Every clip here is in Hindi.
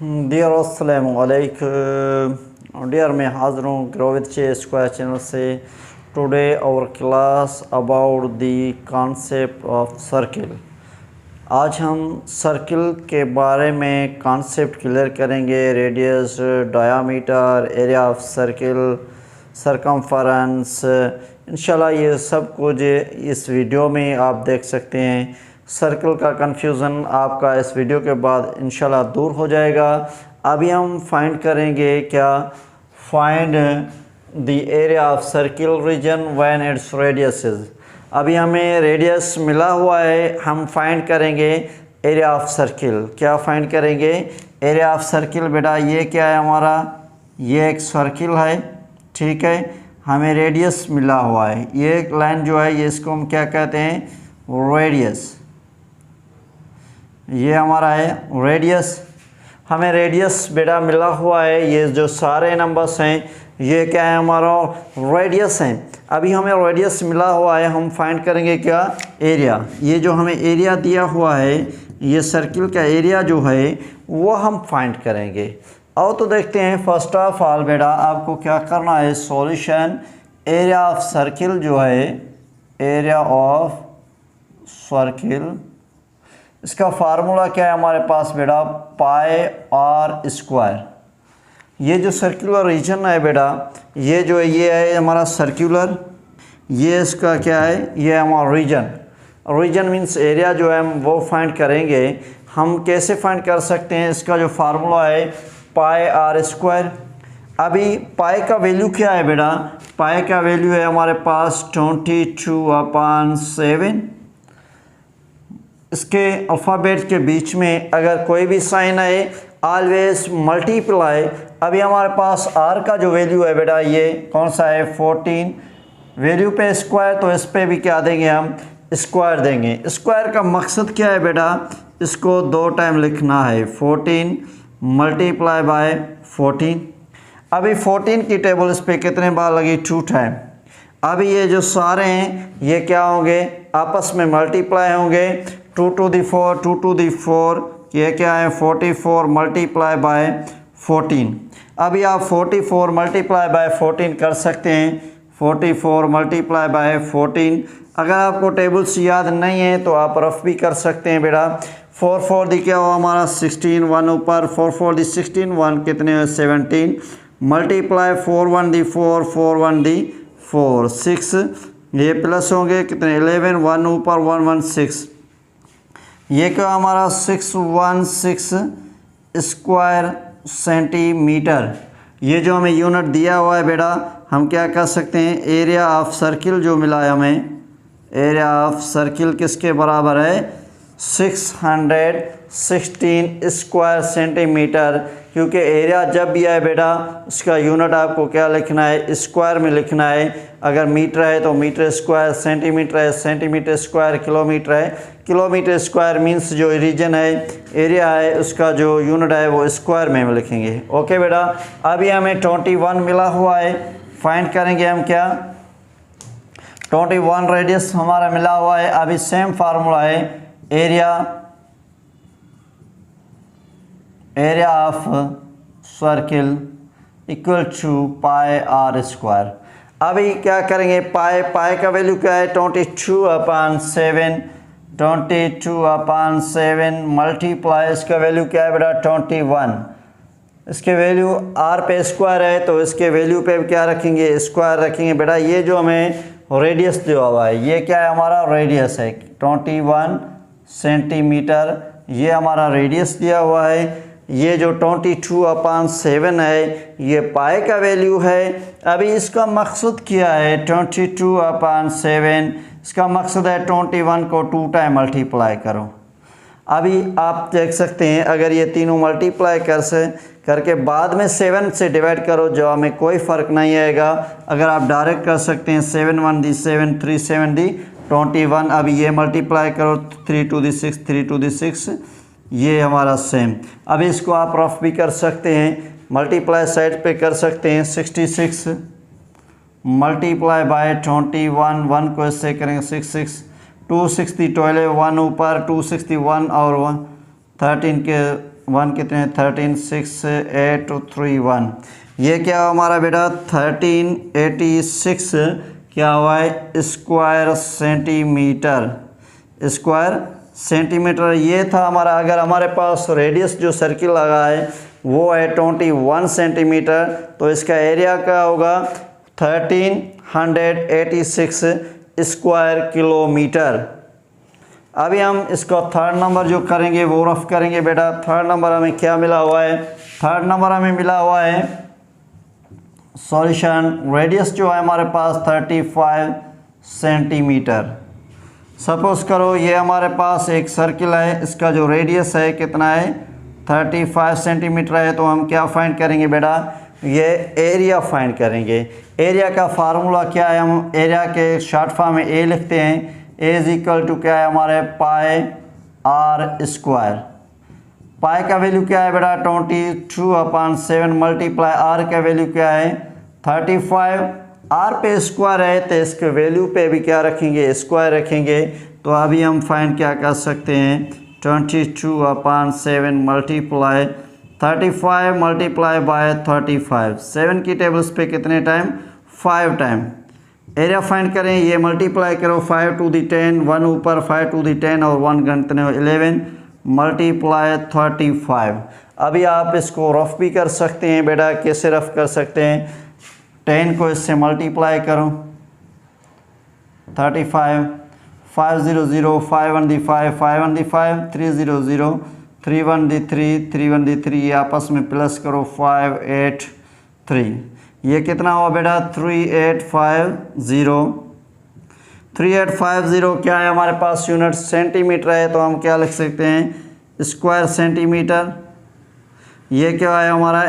डियर अस्सलाम वालेकुम डियर, मैं हाज़िर हूँ ग्रो विद स्क्वायर चैनल से। Today our class about the concept of circle. आज हम सर्किल के बारे में कॉन्सेप्ट क्लियर करेंगे। Radius, diameter, area of circle, circumference, इंशाल्लाह ये सब कुछ इस वीडियो में आप देख सकते हैं। सर्कल का कन्फ्यूज़न आपका इस वीडियो के बाद इंशाल्लाह दूर हो जाएगा। अभी हम फाइंड करेंगे क्या, find the area of circle region when its radius is. अभी हमें रेडियस मिला हुआ है, हम फाइंड करेंगे एरिया ऑफ सर्किल। क्या फाइंड करेंगे? Area of circle. बेटा ये क्या है हमारा, ये एक सर्किल है, ठीक है। हमें रेडियस मिला हुआ है, ये एक लाइन जो है ये इसको हम क्या कहते हैं, रेडियस। ये हमारा है रेडियस। हमें रेडियस बेटा मिला हुआ है, ये जो सारे नंबर्स हैं ये क्या है, हमारा रेडियस है। अभी हमें रेडियस मिला हुआ है, हम फाइंड करेंगे क्या, एरिया। ये जो हमें एरिया दिया हुआ है, ये सर्किल का एरिया जो है वो हम फाइंड करेंगे। और तो देखते हैं, फर्स्ट ऑफ ऑल बेटा आपको क्या करना है, सॉल्यूशन। एरिया ऑफ सर्किल जो है, एरिया ऑफ सर्किल, इसका फार्मूला क्या है हमारे पास बेटा, पाई आर स्क्वायर। ये जो सर्कुलर रीजन है बेटा, ये जो है ये है हमारा सर्कुलर, ये इसका क्या है, ये हमारा रीजन। रीजन मीन्स एरिया जो है हम वो फाइंड करेंगे। हम कैसे फाइंड कर सकते हैं, इसका जो फार्मूला है पाई आर स्क्वायर। अभी पाई का वैल्यू क्या है बेटा, पाई का वैल्यू है हमारे पास 22/7। इसके अल्फ़ाबेट के बीच में अगर कोई भी साइन है, ऑलवेज मल्टीप्लाई। अभी हमारे पास आर का जो वैल्यू है बेटा, ये कौन सा है, 14। वैल्यू पे स्क्वायर, तो इस पे भी क्या देंगे, हम स्क्वायर देंगे। स्क्वायर का मकसद क्या है बेटा, इसको 2 टाइम लिखना है, 14 मल्टीप्लाई बाय 14। अभी 14 की टेबल इस पे कितने बार लगी, 2 टाइम। अभी ये जो सारे हैं ये क्या होंगे, आपस में मल्टीप्लाई होंगे। 2 to the 4, 2 to the 4, ये क्या है, 44 मल्टीप्लाई बाय 14। अभी आप 44 मल्टीप्लाई बाय 14 कर सकते हैं, 44 मल्टीप्लाई बाय 14। अगर आपको टेबल्स याद नहीं है तो आप रफ भी कर सकते हैं बेटा। 4 4 दी क्या हो हमारा 16, 1 ऊपर, 4 4 दी 16, 1 कितने हो 17, मल्टीप्लाई 4 1 दी 4, 4 1 दी 4, 6, ये प्लस होंगे कितने 11, 1 ऊपर 1 1 6, ये क्या हमारा 616 स्क्वायर सेंटीमीटर। ये जो हमें यूनिट दिया हुआ है बेटा, हम क्या कर सकते हैं, एरिया ऑफ सर्किल जो मिला है हमें, एरिया ऑफ सर्किल किसके बराबर है, 616 स्क्वायर सेंटीमीटर। क्योंकि एरिया जब भी आए बेटा उसका यूनिट आपको क्या लिखना है, स्क्वायर में लिखना है। अगर मीटर है तो मीटर स्क्वायर, सेंटीमीटर है सेंटीमीटर स्क्वायर, किलोमीटर है किलोमीटर स्क्वायर। मीन्स जो रीजन है, एरिया है, उसका जो यूनिट है वो स्क्वायर में हम लिखेंगे। ओके बेटा, अभी हमें 21 मिला हुआ है, फाइंड करेंगे हम क्या, 21 रेडियस हमारा मिला हुआ है। अभी सेम फार्मूला है, area of circle equal to pi r square. अभी क्या करेंगे, पाई का वैल्यू क्या है, 22/7, 22/7 मल्टीप्लाई, इसका वैल्यू क्या है बेटा 21। इसके वैल्यू आर पे स्क्वायर है तो इसके वैल्यू पे क्या रखेंगे, स्क्वायर रखेंगे बेटा। ये जो हमें रेडियस दिया हुआ है, ये क्या है हमारा रेडियस है 21 सेंटीमीटर, ये हमारा रेडियस दिया हुआ है। ये जो 22/7 है ये पाई का वैल्यू है। अभी इसका मकसद क्या है, 22/7, इसका मकसद है 21 को 2 टाइम मल्टीप्लाई करो। अभी आप देख सकते हैं, अगर ये तीनों मल्टीप्लाई करके बाद में 7 से डिवाइड करो, जवाब में कोई फ़र्क नहीं आएगा। अगर आप डायरेक्ट कर सकते हैं, 7 1 दी 7, 3 7 दी 21। अभी ये मल्टीप्लाई करो, 3 2 दी 6, 3 2 दी 6, ये हमारा सेम। अभी इसको आप रफ भी कर सकते हैं, मल्टीप्लाई साइड पे कर सकते हैं, 66 मल्टीप्लाई बाय 21, 1 को इससे करेंगे 6 2 6 12, 1 ऊपर 2 61 और 13 के 1 कितने 13 6 8 3 1। ये क्या हमारा बेटा 1386 क्या हुआ है स्क्वायर सेंटीमीटर। ये था हमारा। अगर हमारे पास रेडियस जो सर्किल लगा है वो है 21 सेंटीमीटर, तो इसका एरिया क्या होगा 1386 स्क्वायर किलोमीटर। अभी हम इसका थर्ड नंबर जो करेंगे वो रफ करेंगे बेटा। थर्ड नंबर हमें क्या मिला हुआ है, थर्ड नंबर हमें मिला हुआ है सॉल्यूशन। रेडियस जो है हमारे पास 35 सेंटीमीटर। सपोज करो ये हमारे पास एक सर्किल है, इसका जो रेडियस है कितना है 35 सेंटीमीटर है। तो हम क्या फाइंड करेंगे बेटा, ये एरिया फाइंड करेंगे। एरिया का फार्मूला क्या है, हम एरिया के शॉर्ट फॉर्म में ए लिखते हैं। ए इज इक्वल टू क्या है हमारे पाई आर स्क्वायर। पाई का वैल्यू क्या है बेटा 22/7 मल्टीप्लाई आर का वैल्यू क्या है 35। आर पे स्क्वायर है तो इसके वैल्यू पे भी क्या रखेंगे स्क्वायर रखेंगे। तो अभी हम फाइंड क्या कर सकते हैं 22/7 मल्टीप्लाई 35 मल्टीप्लाई बाय 35। 7 की टेबल्स पे कितने टाइम 5 टाइम। एरिया फाइंड करें, ये मल्टीप्लाई करो 5 टू दी 10 1 ऊपर 5 टू दी 10 और 1 कितने 11 मल्टीप्लाई 35। अभी आप इसको रफ भी कर सकते हैं बेटा। कैसे रफ कर सकते हैं 10 को इससे मल्टीप्लाई करो 35 500 5 1 दी 5 5 1 दी 5 300 3 1 दी 3 3 1 दी 3 ये आपस में प्लस करो 5 8 3। ये कितना हुआ बेटा 3850। 3850 क्या है हमारे पास यूनिट सेंटीमीटर है, तो हम क्या लिख सकते हैं स्क्वायर सेंटीमीटर। ये क्या है हमारा,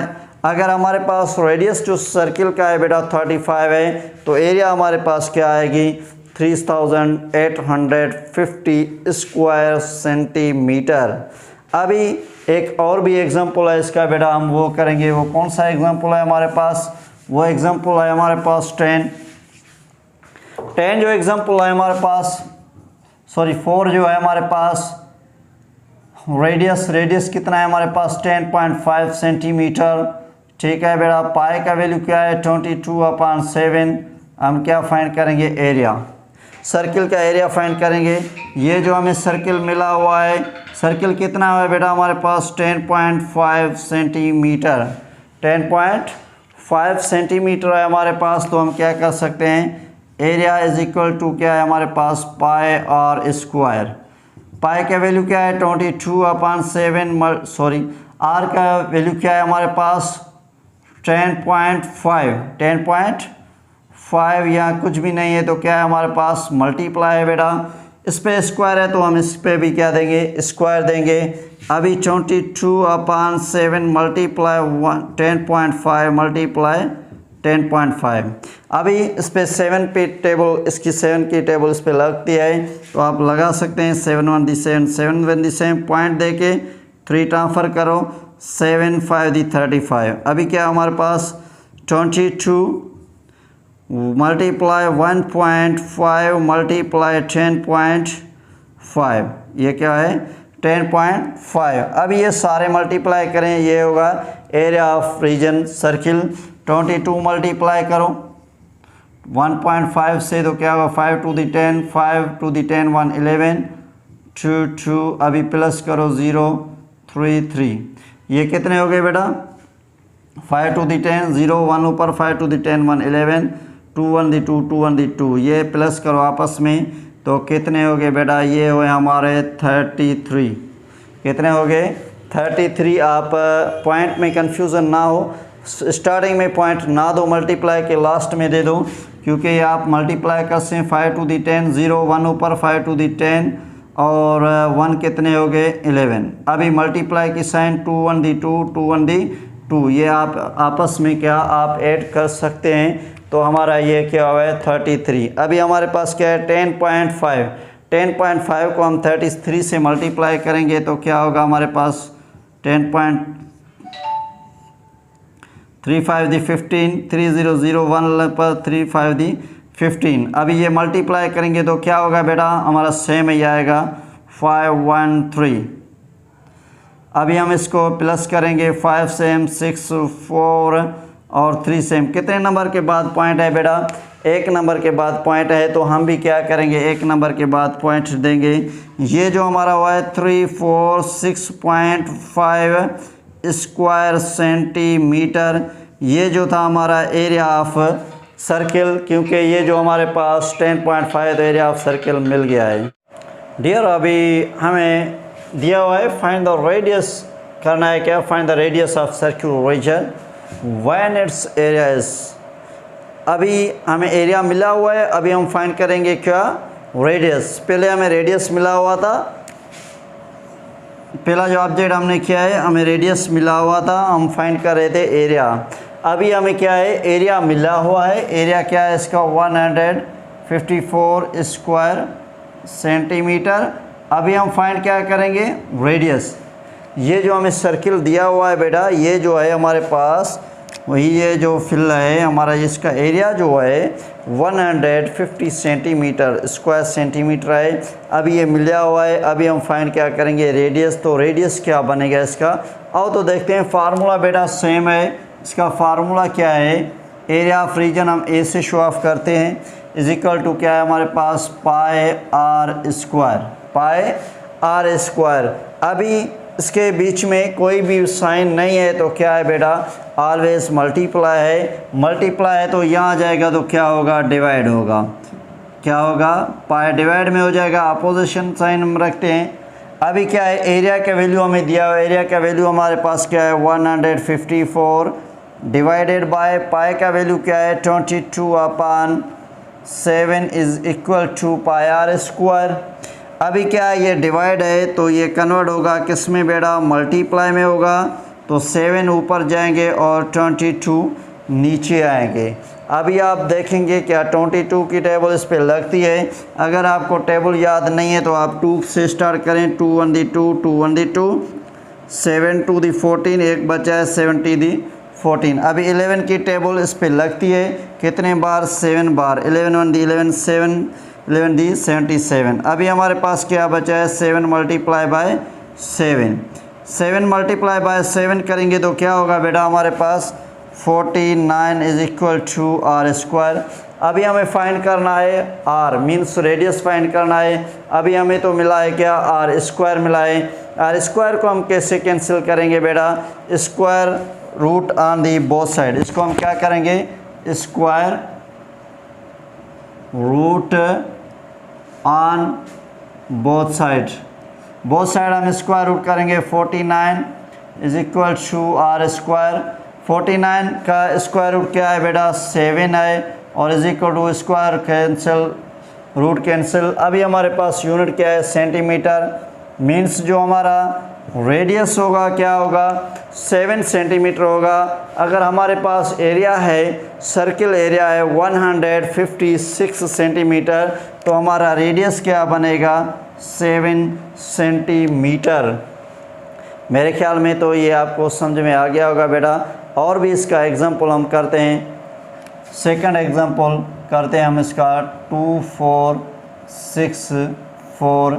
अगर हमारे पास रेडियस जो सर्किल का है बेटा 35 है तो एरिया हमारे पास क्या आएगी 3850 स्क्वायर सेंटीमीटर। अभी एक और भी एग्जांपल है इसका बेटा, हम वो करेंगे। वो कौन सा एग्जांपल है हमारे पास, वो एग्जांपल है हमारे पास 10 जो एग्जांपल है हमारे पास 4 जो है हमारे पास रेडियस कितना है हमारे पास 10.5 सेंटीमीटर। ठीक है बेटा। पाई का वैल्यू क्या है 22/7। हम क्या फाइंड करेंगे एरिया, सर्किल का एरिया फाइंड करेंगे। ये जो हमें सर्किल मिला हुआ है, सर्किल कितना है बेटा हमारे पास 10.5 सेंटीमीटर। 10.5 सेंटीमीटर है हमारे पास। तो हम क्या कर सकते हैं एरिया इज इक्वल टू क्या है हमारे पास पाई आर स्क्वायर। पाई का वैल्यू क्या है 22/7 सॉरी आर का वैल्यू क्या है हमारे पास 10.5 या कुछ भी नहीं है तो क्या है हमारे पास मल्टीप्लाई है बेटा। इस पे स्क्वायर है तो हम इस पे भी क्या देंगे स्क्वायर देंगे। अभी 22/7 मल्टीप्लाई 10.5 मल्टीप्लाई 10.5। अभी इस पे 7 पे टेबल, इसकी 7 की टेबल इस पे लगती है तो आप लगा सकते हैं 7 1 दी 7 7 1 दी 7 पॉइंट दे के 3 ट्रांसफ़र करो 7 5 दी 35। अभी क्या हमारे पास 22 मल्टीप्लाई 1.5 मल्टीप्लाई 10.5। ये क्या है 10.5। अब ये सारे मल्टीप्लाई करें, ये होगा area of region circle. 22 multiply करो 1.5 से तो क्या होगा 5 टू दी 10 5 टू दी 10 1 11 2 2। अभी प्लस करो 0 3 3। ये कितने हो गए बेटा 5 टू दी 10 0 1 ऊपर 5 टू दी 10 1 11 2 1 दी 2 2 1 दी 2। ये प्लस करो आपस में तो कितने हो गए बेटा, ये हुए हमारे 33। कितने हो गए 33। आप पॉइंट में कंफ्यूजन ना हो, स्टार्टिंग में पॉइंट ना दो, मल्टीप्लाई के लास्ट में दे दो, क्योंकि आप मल्टीप्लाई कर से 5 टू दी 10 0 1 ऊपर 5 टू दी 10 और 1 कितने हो गए 11। अभी मल्टीप्लाई की साइन 2 1 दी 2 2 1 दी 2। ये आप आपस में क्या आप ऐड कर सकते हैं तो हमारा ये क्या हुआ है 33। अभी हमारे पास क्या है 10.5। 10.5 को हम 33 से मल्टीप्लाई करेंगे तो क्या होगा हमारे पास 10.35 दी 15 3001 पर 35 दी 15। अभी ये मल्टीप्लाई करेंगे तो क्या होगा बेटा हमारा सेम ही आएगा 513। अभी हम इसको प्लस करेंगे 5 सेम 6 4 और 3 सेम। कितने नंबर के बाद पॉइंट है बेटा? 1 नंबर के बाद पॉइंट है, तो हम भी क्या करेंगे 1 नंबर के बाद पॉइंट देंगे। ये जो हमारा हुआ है 346.5 स्क्वायर सेंटीमीटर, ये जो था हमारा एरिया ऑफ सर्किल, क्योंकि ये जो हमारे पास 10.5 तो एरिया ऑफ सर्किल मिल गया है। डियर अभी हमें दिया हुआ है फाइंड द रेडियस करना है, क्या find the radius of circular region when it's area is. अभी हमें एरिया मिला हुआ है, अभी हम फाइंड करेंगे क्या रेडियस। पहले हमें रेडियस मिला हुआ था, पहला जो ऑब्जेक्ट हमने किया है हमें रेडियस मिला हुआ था, हम फाइंड कर रहे थे एरिया। अभी हमें क्या है एरिया मिला हुआ है, एरिया क्या है इसका 154 स्क्वायर सेंटीमीटर। अभी हम फाइंड क्या करेंगे रेडियस। ये जो हमें सर्किल दिया हुआ है बेटा, ये जो है हमारे पास वही ये जो फिल है हमारा, इसका एरिया जो है 150 सेंटीमीटर स्क्वायर सेंटीमीटर है। अभी ये मिला हुआ है, अभी हम फाइंड क्या करेंगे रेडियस। तो रेडियस क्या बनेगा इसका, आओ तो देखते हैं। फार्मूला बेटा सेम है, इसका फार्मूला क्या है, एरिया ऑफ रीजन हम ए से शो ऑफ करते हैं, इज इक्वल टू क्या है हमारे पास pi r square, pi r square. अभी इसके बीच में कोई भी साइन नहीं है तो क्या है बेटा ऑलवेज मल्टीप्लाई है, मल्टीप्लाई है तो यहाँ आ जाएगा तो क्या होगा डिवाइड होगा, क्या होगा पाई डिवाइड में हो जाएगा, अपोजिशन साइन हम रखते हैं। अभी क्या है एरिया का वैल्यू हमें दिया हुआ है, एरिया का वैल्यू हमारे पास क्या है 154 डिवाइडेड बाय पाई का वैल्यू क्या है 22/7 is equal to pi r square. अभी क्या है ये डिवाइड है तो ये कन्वर्ट होगा किस में बेटा मल्टीप्लाई में होगा, तो 7 ऊपर जाएंगे और 22 नीचे आएंगे। अभी आप देखेंगे क्या 22 की टेबल इस पे लगती है। अगर आपको टेबल याद नहीं है तो आप 2 से स्टार्ट करें, 2 1 दी 2 2 1 दी 2 7 2 दी 14, एक बचा है 70 दी 14। अभी 11 की टेबल इस पे लगती है कितने बार 7 बार, 11 1 दी 11 7 11 दी 77। अभी हमारे पास क्या बचा है 7 मल्टीप्लाई बाय 7, 7 मल्टीप्लाई बाय 7 करेंगे तो क्या होगा बेटा हमारे पास 49 is equal to r square. अभी हमें फाइंड करना है आर मीन्स रेडियस फाइंड करना है। अभी हमें तो मिला है क्या आर स्क्वायर मिला है। आर स्क्वायर को हम कैसे कैंसिल करेंगे बेटा, square root on the both side. इसको हम क्या करेंगे square root on both side, both side हम स्क्वायर रूट करेंगे। 49 is equal to r square. 49 का स्क्वायर रूट क्या है बेटा 7 है और is equal to square cancel root cancel. अभी हमारे पास यूनिट क्या है सेंटीमीटर, मीन्स जो हमारा रेडियस होगा क्या होगा 7 सेंटीमीटर होगा। अगर हमारे पास एरिया है सर्किल एरिया है 156 सेंटीमीटर तो हमारा रेडियस क्या बनेगा 7 सेंटीमीटर। मेरे ख्याल में तो ये आपको समझ में आ गया होगा बेटा। और भी इसका एग्जांपल हम करते हैं, सेकंड एग्जांपल करते हैं हम इसका 2464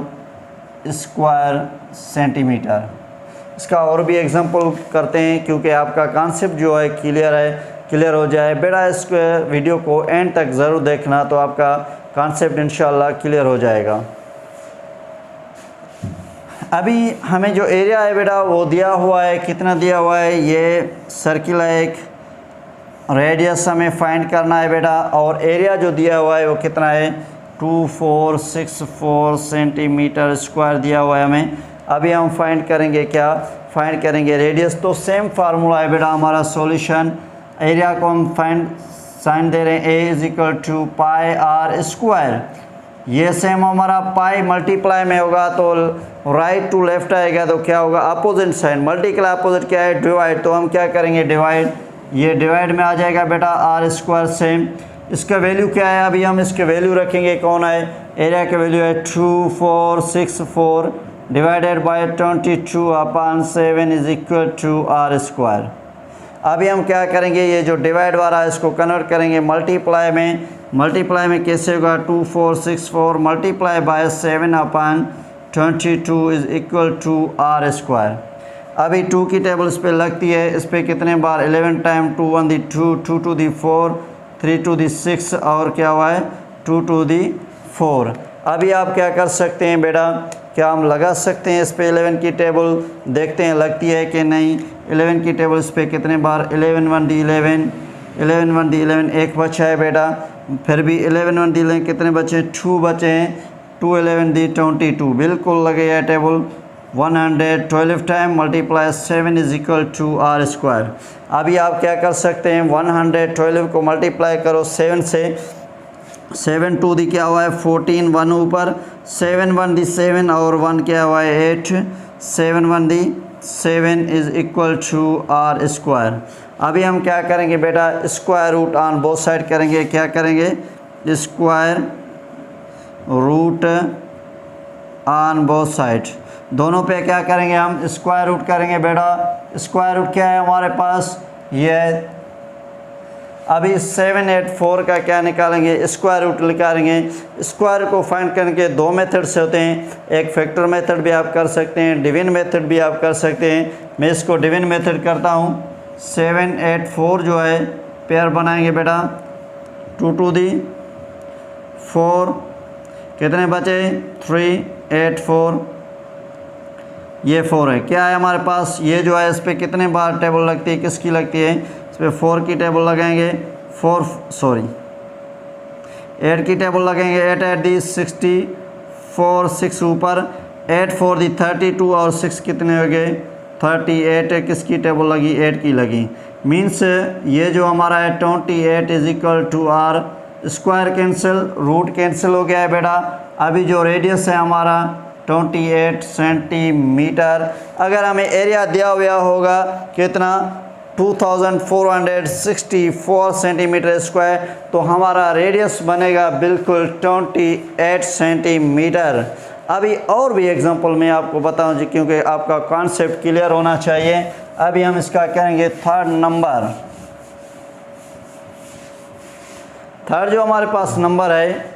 स्क्वायर सेंटीमीटर। इसका और भी एग्जांपल करते हैं क्योंकि आपका कॉन्सेप्ट जो है क्लियर हो जाए बेटा। इस वीडियो को एंड तक ज़रूर देखना तो आपका कॉन्सेप्ट इंशाल्लाह क्लियर हो जाएगा। अभी हमें जो एरिया है बेटा वो दिया हुआ है, कितना दिया हुआ है, ये सर्किल है एक, रेडियस हमें फाइंड करना है बेटा और एरिया जो दिया हुआ है वो कितना है 2464 सेंटीमीटर स्क्वायर दिया हुआ है हमें। अभी हम फाइंड करेंगे क्या, फाइंड करेंगे रेडियस। तो सेम फार्मूला है बेटा हमारा सॉल्यूशन। एरिया को हम फाइंड साइन दे रहे हैं a is equal to pi r square. ये सेम हमारा पाई मल्टीप्लाई में होगा तो राइट टू लेफ्ट आएगा तो क्या होगा अपोजिट साइन, मल्टीप्लाई अपोजिट क्या है डिवाइड, तो हम क्या करेंगे डिवाइड, ये डिवाइड में आ जाएगा बेटा आर स्क्वायर सेम। इसका वैल्यू क्या है, अभी हम इसके वैल्यू रखेंगे, कौन है एरिया का वैल्यू है 2464 divided by 22/7 is equal to r square. अभी हम क्या करेंगे ये जो डिवाइड वाला है इसको कन्वर्ट करेंगे मल्टीप्लाई में। मल्टीप्लाई में कैसे होगा 2464 multiply by 7/22 is equal to r square. अभी 2 की टेबल इस पे लगती है, इस पे कितने बार 11 time 2 1 the 2 2 two the 4 3 two the 6 और क्या हुआ है 2 टू दी 4। अभी आप क्या कर सकते हैं बेटा, क्या हम लगा सकते हैं इस पे 11 की टेबल, देखते हैं लगती है कि नहीं। 11 की टेबल इस पे कितने बार 11 1 दी 11 11 1 दी 11 एक बचा है बेटा, फिर भी 11 1 दी 11 कितने बचे 2 बचे हैं, 2 11 दी 22 बिल्कुल लगे है table. 112 time multiply 7 is equal to r square. अभी आप क्या कर सकते हैं 112 को मल्टीप्लाई करो 7 से, 7 टू दी क्या हुआ है 14 1 ऊपर 7 1 दी 7 और 1 क्या हुआ है 8 7 1 the 7 is equal to r square. अभी हम क्या करेंगे बेटा square root on both side करेंगे, क्या करेंगे square root on both side, दोनों पे क्या करेंगे हम स्क्वायर रूट करेंगे बेटा। स्क्वायर रूट क्या है हमारे पास ये, अभी 7 8 4 का क्या निकालेंगे स्क्वायर रूट निकालेंगे। स्क्वायर को फाइंड करने के दो मेथड से होते हैं, एक फैक्टर मेथड भी आप कर सकते हैं, डिवीजन मेथड भी आप कर सकते हैं। मैं इसको डिवीजन मेथड करता हूँ। 7 8 4 जो है पेयर बनाएंगे बेटा 2 टू दी 4 कितने बचे 3 8 4 ये 4 है, क्या है हमारे पास ये जो है इस पर कितने बार टेबल लगती है, किसकी लगती है इस पर 4 की टेबल लगाएंगे 8 की टेबल लगेंगे 8 8 दी 64 6 ऊपर 8 4 दी 32 और 6 कितने हो गए 38 किसकी टेबल लगी 8 की लगी। मीन्स ये जो हमारा है 28 is equal to r square cancel root cancel हो गया है बेटा। अभी जो रेडियस है हमारा 28 सेंटीमीटर, अगर हमें एरिया दिया हुआ होगा कितना 2464 सेंटीमीटर स्क्वायर, तो हमारा रेडियस बनेगा बिल्कुल 28 सेंटीमीटर। अभी और भी एग्जांपल मैं आपको बताऊं जी, क्योंकि आपका कॉन्सेप्ट क्लियर होना चाहिए। अभी हम इसका करेंगे थर्ड नंबर। थर्ड जो हमारे पास नंबर है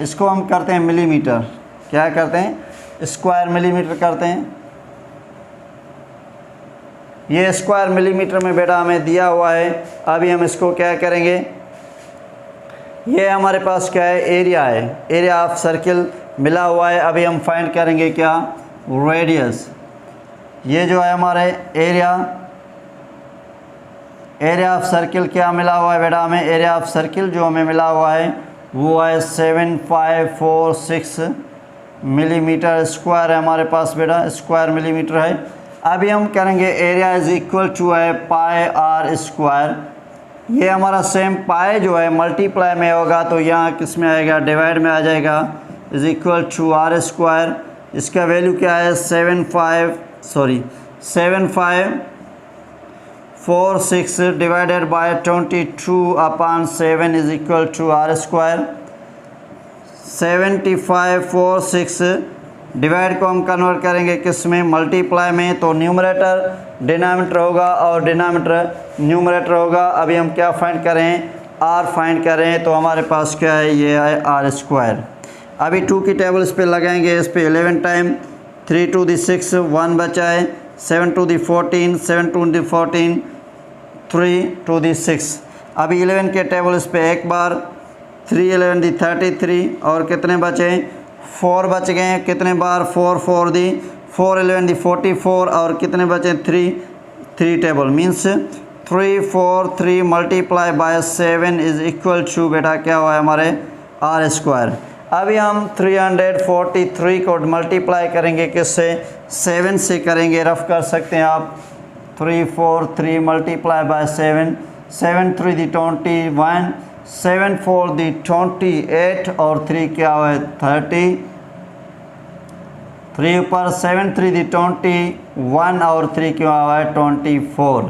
इसको हम करते हैं मिलीमीटर, क्या करते हैं स्क्वायर मिलीमीटर करते हैं। ये स्क्वायर मिलीमीटर में बेटा हमें दिया हुआ है। अभी हम इसको क्या करेंगे, ये हमारे पास क्या है एरिया है, एरिया ऑफ सर्किल मिला हुआ है। अभी हम फाइंड करेंगे क्या रेडियस। ये जो है हमारे एरिया ऑफ सर्किल क्या मिला हुआ है बेटा हमें, एरिया ऑफ सर्किल जो हमें मिला हुआ है वो है 7546 मिलीमीटर स्क्वायर है हमारे पास बेटा, स्क्वायर मिलीमीटर है। अभी हम करेंगे एरिया इज इक्वल टू है पाई आर स्क्वायर। ये हमारा सेम पाई जो है मल्टीप्लाई में होगा तो यहाँ किस में आएगा डिवाइड में आ जाएगा, is equal to r square. इसका वैल्यू क्या है 7546 divided by 22 upon 7 is equal to r square. 7546 divide को हम कन्वर्ट करेंगे किस में मल्टीप्लाई में, तो न्यूमरेटर डिनोमिनेटर होगा और डिनोमिनेटर न्यूमरेटर होगा। अभी हम क्या फाइंड करें आर फाइंड करें, तो हमारे पास क्या है ये है आर स्क्वायर। अभी 2 की टेबल इस पे लगाएंगे, इस पे 11 टाइम 3 टू दी 6 1 बचा है, 7 two the 14 7 two the 14 3 two the 6। अभी 11 के टेबल इस पे एक बार 3 11 दी 33 और कितने बचे 4 बच गए हैं, कितने बार 4 4 दी 4 11 दी 44 और कितने बचे 3 table means 3 4 3 multiply by 7 is equal to बेटा क्या हुआ है हमारे आर स्क्वायर। अभी हम 343 को मल्टीप्लाई करेंगे किससे 7 से करेंगे, रफ कर सकते हैं आप 3 4 3 मल्टीप्लाई बाय 7 7 3 दी 21 7 4 दी 28 और 3 क्या हुआ है 30 3 ऊपर 7 3 दी 21 और 3 क्या हुआ है 24।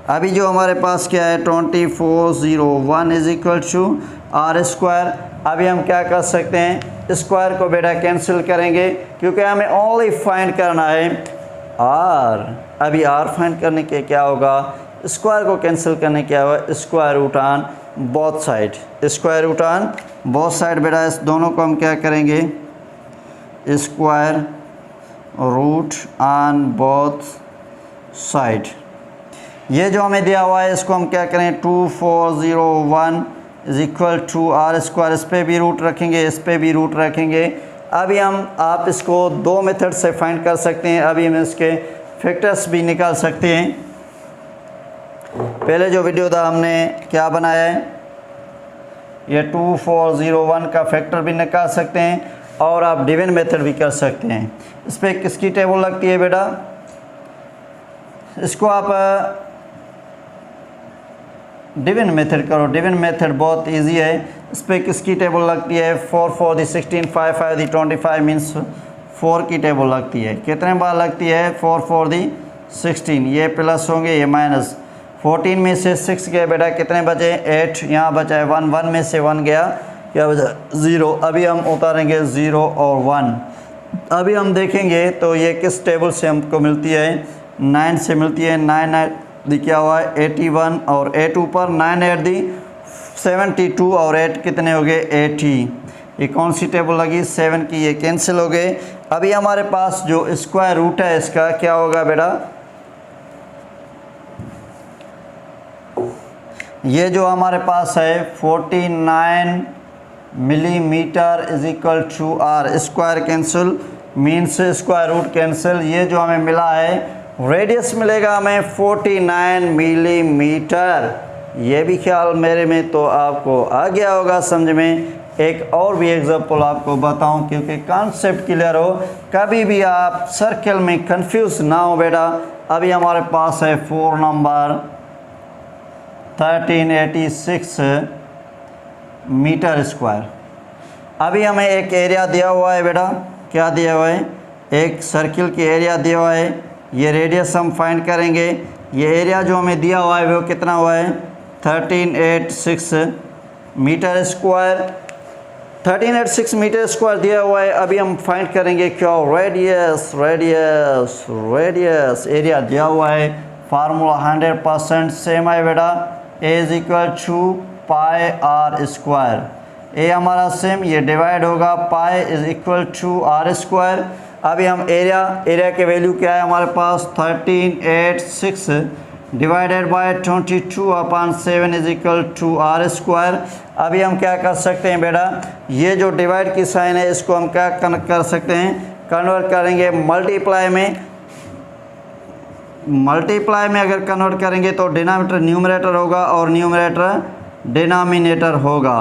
अभी जो हमारे पास क्या है 2401 is equal to r square. अभी हम क्या कर सकते हैं स्क्वायर को बेटा कैंसिल करेंगे क्योंकि हमें ओनली फाइंड करना है आर। अभी आर फाइंड करने के क्या होगा स्क्वायर को कैंसिल करने क्या होगा square root on both side, square root on both side. बेटा इस दोनों को हम क्या करेंगे, square root on both side. ये जो हमें दिया हुआ है इसको हम क्या करें, 2401 is equal to r square. इस पर भी रूट रखेंगे, इस पर भी रूट रखेंगे। अभी आप इसको दो मेथड से फाइंड कर सकते हैं। अभी हम इसके फैक्टर्स भी निकाल सकते हैं। पहले जो वीडियो था हमने क्या बनाया है, ये 2401 का फैक्टर भी निकाल सकते हैं और आप डिवीजन मेथड भी कर सकते हैं। इस पर किसकी टेबल लगती है बेटा, इसको आप डिवीजन मेथड करो। डिवीजन मेथड बहुत इजी है। इस पर किसकी टेबल लगती है, 4 4 दी 16, 5 5 दी 25 मीन्स 4 की टेबल लगती है। कितने बार लगती है, 4 4 दी 16, ये प्लस होंगे ये माइनस। 14 में से 6 गए बेटा, कितने बचे 8, यहाँ बचा है 1, 1 में से 1 गया, क्या बचा 0। अभी हम उतारेंगे 0 और 1। अभी हम देखेंगे तो ये किस टेबल से हमको मिलती है, 9 से मिलती है। 9 9 दी क्या हुआ है 81 और 8 ऊपर, 9 8 दी 72 और 8 कितने हो गए 80। ये कौन सी टेबल लगी, 7 की, ये कैंसिल हो गए। अभी हमारे पास जो स्क्वायर रूट है इसका क्या होगा बेटा, ये जो हमारे पास है 49 millimetre is equal to r. Square cancel means square root cancel. ये जो हमें मिला है रेडियस मिलेगा हमें 49 मिलीमीटर। ये भी ख्याल मेरे में तो आपको आ गया होगा समझ में। एक और भी एग्जांपल आपको बताऊं क्योंकि कॉन्सेप्ट क्लियर हो, कभी भी आप सर्कल में कंफ्यूज ना हो बेटा। अभी हमारे पास है 4 नंबर 1386 मीटर स्क्वायर। अभी हमें एक एरिया दिया हुआ है बेटा, क्या दिया हुआ है, एक सर्किल की एरिया दिया हुआ है। ये रेडियस हम फाइंड करेंगे। ये एरिया जो हमें दिया हुआ है वो कितना हुआ है, 1386 मीटर स्क्वायर। 1386 मीटर स्क्वायर दिया हुआ है। अभी हम फाइंड करेंगे क्या, रेडियस रेडियस रेडियस। एरिया दिया हुआ है, फार्मूला 100% सेम है बेटा, a is equal to pi r square. A हमारा सेम, ये डिवाइड होगा, pi is equal to r square. अभी हम एरिया के वैल्यू क्या है हमारे पास, 1386 divided by 22/7 is equal to r square. अभी हम क्या कर सकते हैं बेटा, ये जो डिवाइड की साइन है इसको हम क्या कर सकते हैं, कन्वर्ट करेंगे मल्टीप्लाई में। मल्टीप्लाई में अगर कन्वर्ट करेंगे तो डिनोमिनेटर न्यूमरेटर होगा और न्यूमरेटर डिनोमिनेटर होगा।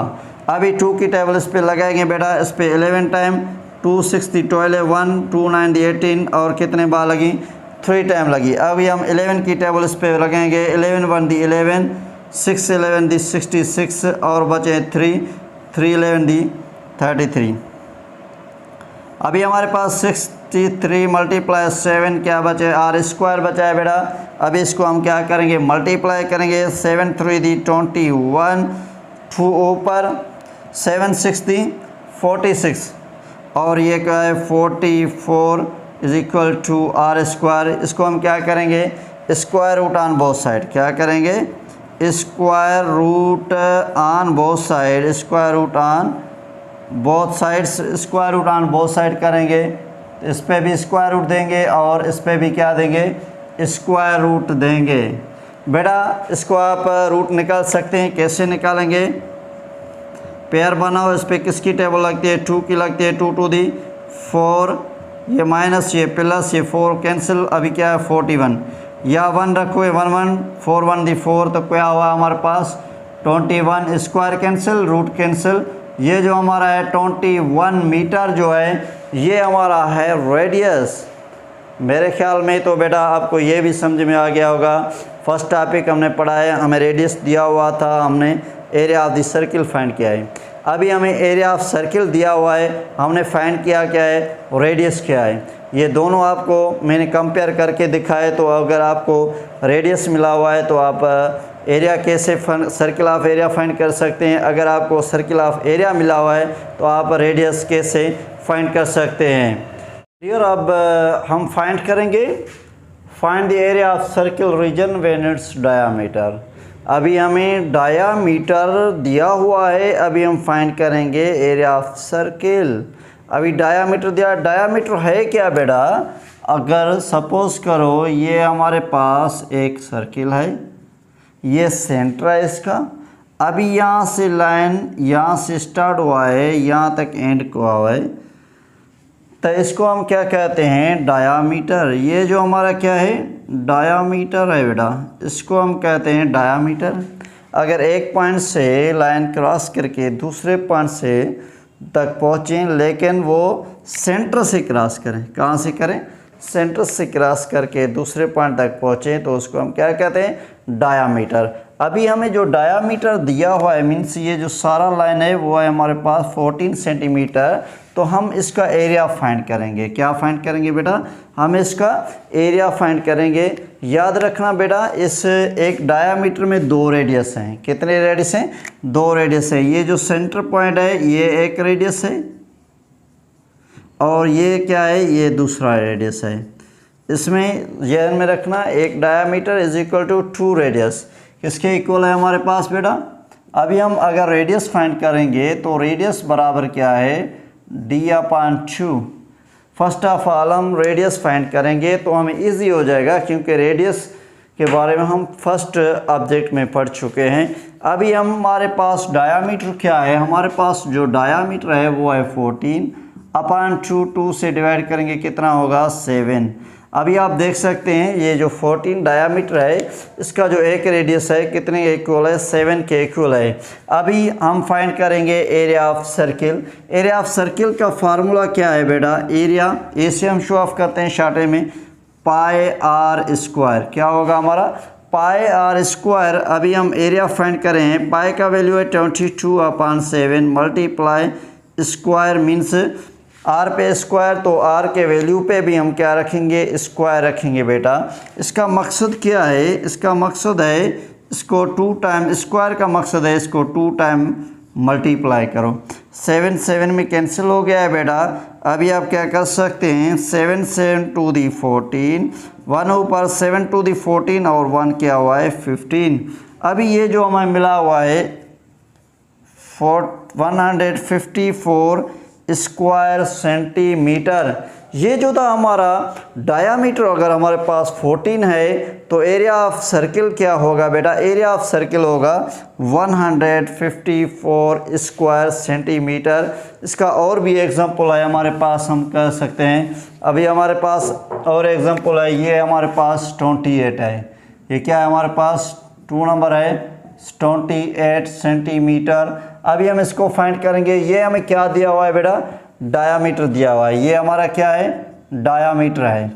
अभी 2 की टेबल इस पे लगाएंगे बेटा। इस पे 11 टाइम 2 6 दी 12 1 2 9 दी 18 और कितने बार लगी, 3 टाइम लगी। अभी हम 11 की टेबल इस पे लगाएंगे। 11 1 दी 11, 6 11 दी 66 और बचे 3 3 11 दी 33। अभी हमारे पास 63 मल्टीप्लाई 7 क्या बचे, आर स्क्वायर बचा है बेटा। अभी इसको हम क्या करेंगे, मल्टीप्लाई करेंगे। 7 3 दी 21, 2 ऊपर 7 6 दी 46 और ये क्या है 44 is equal to r square. इसको हम क्या करेंगे, square root on both side. क्या करेंगे, square root on both side, square root on both sides, square root on both side करेंगे। इस पे भी स्क्वायर रूट देंगे और इस पे भी क्या देंगे, स्क्वायर रूट देंगे। बेटा इसको आप रूट निकाल सकते हैं, कैसे निकालेंगे, पेयर बनाओ। इस पे किसकी टेबल लगती है, 2 की लगती है। 2 2 दी 4, ये माइनस ये प्लस, ये 4 कैंसिल। अभी क्या है 41, या 1 रखो, ये 1 1 4 1 दी 4, तो क्या हुआ हमारे पास 21। Square cancel, root cancel. ये जो हमारा है 21 मीटर जो है ये हमारा है रेडियस। मेरे ख्याल में तो बेटा आपको ये भी समझ में आ गया होगा। फर्स्ट टॉपिक हमने पढ़ा है, हमें रेडियस दिया हुआ था, हमने area of the circle find किया है। अभी हमें एरिया ऑफ सर्किल दिया हुआ है, हमने फाइंड किया क्या है, रेडियस क्या है। ये दोनों आपको मैंने कंपेयर करके दिखाए। तो अगर आपको रेडियस मिला हुआ है तो आप एरिया कैसे सर्किल ऑफ एरिया फाइंड कर सकते हैं। अगर आपको सर्किल ऑफ एरिया मिला हुआ है तो आप रेडियस कैसे फाइंड कर सकते हैं। क्लियर, अब हम फाइंड करेंगे find the area of circle region when its diameter. अभी हमें डायामीटर दिया हुआ है, अभी हम फाइंड करेंगे एरिया ऑफ सर्किल। अभी डायामीटर दिया, डायामीटर है क्या बेटा? अगर सपोज करो ये हमारे पास एक सर्किल है, ये सेंटर है इसका। अभी यहाँ से लाइन यहाँ से स्टार्ट हुआ है, यहाँ तक एंड को हुआ है, तो इसको हम क्या कहते हैं? डायामीटर। ये जो हमारा क्या है? डायामीटर है बेटा, इसको हम कहते हैं डायामीटर। अगर एक पॉइंट से लाइन क्रॉस करके दूसरे पॉइंट से तक पहुँचें, लेकिन वो सेंटर से क्रॉस करें। कहाँ से करें? सेंटर से क्रॉस करके दूसरे पॉइंट तक पहुँचें, तो उसको हम क्या कहते हैं? डायामीटर। अभी हमें जो डायामीटर दिया हुआ है, मीन्स ये जो सारा लाइन है वो है हमारे पास 14 सेंटीमीटर। तो हम इसका एरिया फाइंड करेंगे। क्या फाइंड करेंगे बेटा? हम इसका एरिया फाइंड करेंगे। याद रखना बेटा, इस एक डायामीटर में 2 रेडियस हैं। कितने रेडियस हैं? 2 रेडियस है। ये जो सेंटर पॉइंट है ये एक रेडियस है, और ये क्या है? ये दूसरा रेडियस है। इसमें ध्यान में रखना, एक diameter is equal to 2 radius. किसके इक्वल है हमारे पास बेटा? अभी हम अगर रेडियस फाइंड करेंगे तो रेडियस बराबर क्या है? d/2। फर्स्ट ऑफ ऑल हम रेडियस फाइंड करेंगे तो हमें इजी हो जाएगा, क्योंकि रेडियस के बारे में हम फर्स्ट ऑब्जेक्ट में पढ़ चुके हैं। अभी हमारे पास डायामीटर क्या है? हमारे पास जो डायामीटर है वो है 14/2। 2 से डिवाइड करेंगे कितना होगा? 7। अभी आप देख सकते हैं ये जो 14 डायामीटर है, इसका जो एक रेडियस है कितने के इक्वल है? 7 के इक्वल है। अभी हम फाइंड करेंगे area of circle. Area of circle का फार्मूला क्या है बेटा? एरिया, ए से हम शो ऑफ करते हैं शॉर्टे में, πr²। क्या होगा हमारा? πr²। अभी हम एरिया फाइंड करें, पाई का वैल्यू है 22/7 मल्टीप्लाई स्क्वायर मीन्स आर पे स्क्वायर, तो आर के वैल्यू पे भी हम क्या रखेंगे? स्क्वायर रखेंगे बेटा। इसका मकसद क्या है? इसका मकसद है इसको 2 टाइम, स्क्वायर का मकसद है इसको 2 टाइम मल्टीप्लाई करो। 7 7 में कैंसिल हो गया है बेटा। अभी आप क्या कर सकते हैं? 7 7 टू दी 14, 1 ऊपर 7 टू दी 14 और 1 क्या हुआ है? 15। अभी ये जो हमें मिला हुआ है 154 स्क्वायर सेंटीमीटर, ये जो था हमारा डायामीटर। अगर हमारे पास 14 है तो एरिया ऑफ सर्किल क्या होगा बेटा? एरिया ऑफ सर्किल होगा 154 स्क्वायर सेंटीमीटर। इसका और भी एग्जांपल है हमारे पास, हम कह सकते हैं। अभी हमारे पास और एग्जांपल है, ये हमारे पास 28 है। ये क्या है हमारे पास? 2 नंबर है, 28 सेंटीमीटर। अभी हम इसको फाइंड करेंगे। ये हमें क्या दिया हुआ है बेटा? डायामीटर दिया हुआ है। ये हमारा क्या है? डायामीटर है।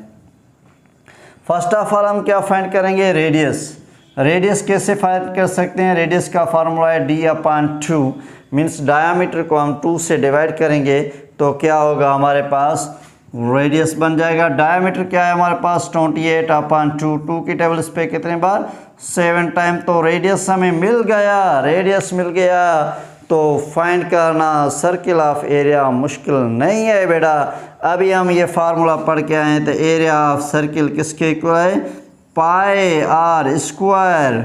फर्स्ट ऑफ ऑल हम क्या फाइंड करेंगे? रेडियस। रेडियस कैसे फाइंड कर सकते हैं? रेडियस का फार्मूला है d/2 मीन्स डायामीटर को हम 2 से डिवाइड करेंगे तो क्या होगा हमारे पास? रेडियस बन जाएगा। डायामीटर क्या है हमारे पास? 28/2। 2 की टेबल पे कितने बार? 7 टाइम। तो रेडियस हमें मिल गया, रेडियस मिल गया। तो फाइंड करना सर्किल ऑफ एरिया मुश्किल नहीं है बेटा। अभी हम ये फार्मूला पढ़ के आए हैं, तो एरिया ऑफ सर्किल किसके इक्वल है? πr²।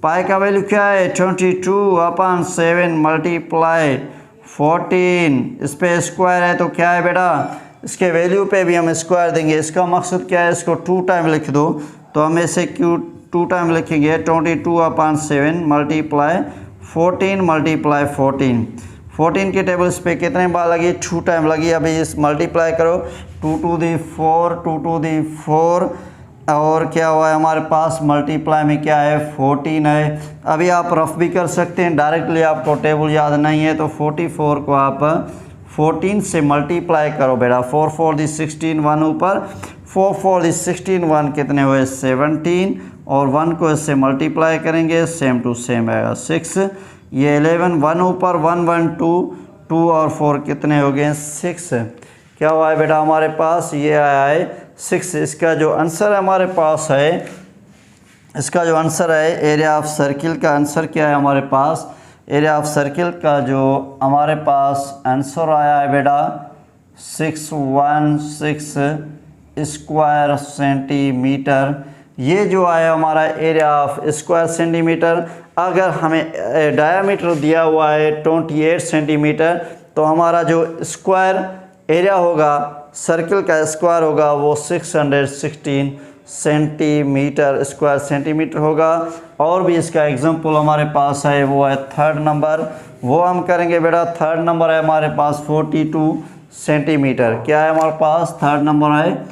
पाई का वैल्यू क्या है? 22/7 मल्टीप्लाई 14। इस पे स्क्वायर है तो क्या है बेटा? इसके वैल्यू पे भी हम स्क्वायर देंगे। इसका मकसद क्या है? इसको 2 टाइम लिख दो, तो हम इसे क्यों 2 टाइम लिखेंगे? 22/7 मल्टीप्लाई 14 मल्टीप्लाई 14। 14 के टेबल इस पे कितने बार लगी? 2 टाइम लगी। अभी इस मल्टीप्लाई करो, 2 टू दी 4, 2 टू दी 4, और क्या हुआ है हमारे पास? मल्टीप्लाई में क्या है? 14 है। अभी आप रफ भी कर सकते हैं, डायरेक्टली आपको टेबल याद नहीं है तो 44 को आप 14 से मल्टीप्लाई करो बेटा। 4 4 दी 16, 1 ऊपर 4 4 दी 16, 1 कितने हुए? 17, और 1 को इससे मल्टीप्लाई करेंगे, सेम टू सेम आएगा 6। ये 11, 1 ऊपर 1 1 2, 2 और 4 कितने हो गए? 6। क्या हुआ है बेटा हमारे पास? ये आया है 6। इसका जो आंसर हमारे पास है, इसका जो आंसर है एरिया ऑफ सर्किल का आंसर क्या है हमारे पास? एरिया ऑफ सर्किल का जो हमारे पास आंसर आया है बेटा 616 स्क्वायर सेंटीमीटर। ये जो आया हमारा एरिया ऑफ स्क्वायर सेंटीमीटर। अगर हमें डायामीटर दिया हुआ है 28 सेंटीमीटर, तो हमारा जो स्क्वायर एरिया होगा, सर्किल का स्क्वायर होगा, वो 616 सेंटीमीटर स्क्वायर सेंटीमीटर होगा। और भी इसका एग्जांपल हमारे पास है, वो है थर्ड नंबर, वो हम करेंगे बेटा। थर्ड नंबर है हमारे पास 42 सेंटीमीटर। क्या है हमारे पास? थर्ड नंबर है